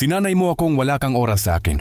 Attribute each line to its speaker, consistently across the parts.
Speaker 1: Sinanay mo akong wala kang oras sa akin.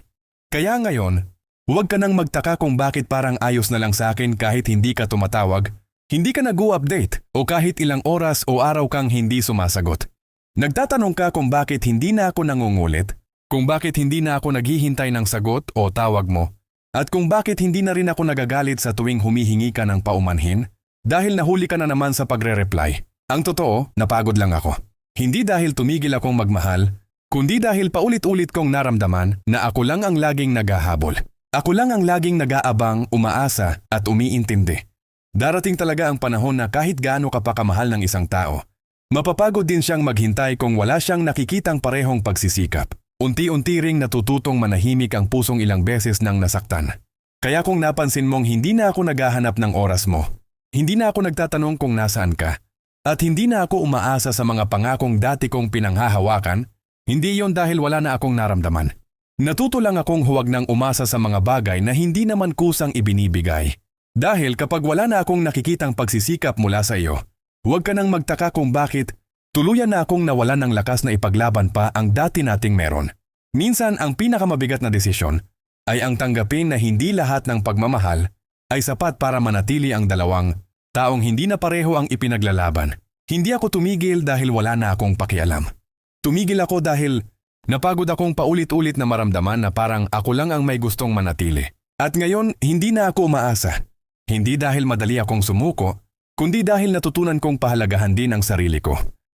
Speaker 1: Kaya ngayon, huwag ka nang magtaka kung bakit parang ayos na lang sa akin kahit hindi ka tumatawag, hindi ka nag-u-update o kahit ilang oras o araw kang hindi sumasagot. Nagtatanong ka kung bakit hindi na ako nangungulit, kung bakit hindi na ako naghihintay ng sagot o tawag mo, at kung bakit hindi na rin ako nagagalit sa tuwing humihingi ka ng paumanhin dahil nahuli ka na naman sa pagre-reply. Ang totoo, napagod lang ako. Hindi dahil tumigil akong magmahal, kundi dahil paulit-ulit kong naramdaman na ako lang ang laging naghahabol. Ako lang ang laging nag-aabang, umaasa at umiintindi. Darating talaga ang panahon na kahit gaano ka pa kamahal ng isang tao, mapapagod din siyang maghintay kung wala siyang nakikitang parehong pagsisikap. Unti-unti ring natututong manahimik ang pusong ilang beses nang nasaktan. Kaya kung napansin mong hindi na ako naghahanap ng oras mo, hindi na ako nagtatanong kung nasaan ka, at hindi na ako umaasa sa mga pangakong dati kong pinanghahawakan, hindi yon dahil wala na akong naramdaman. Natuto lang akong huwag nang umasa sa mga bagay na hindi naman kusang ibinibigay. Dahil kapag wala na akong nakikitang pagsisikap mula sa iyo, huwag ka nang magtaka kung bakit tuluyan na akong nawalan ng lakas na ipaglaban pa ang dati nating meron. Minsan ang pinakamabigat na desisyon ay ang tanggapin na hindi lahat ng pagmamahal ay sapat para manatili ang dalawang taong hindi na pareho ang ipinaglalaban. Hindi ako tumigil dahil wala na akong pakialam. Tumigil ako dahil napagod akong paulit-ulit na maramdaman na parang ako lang ang may gustong manatili. At ngayon, hindi na ako umaasa. Hindi dahil madali akong sumuko, kundi dahil natutunan kong pahalagahan din ang sarili ko.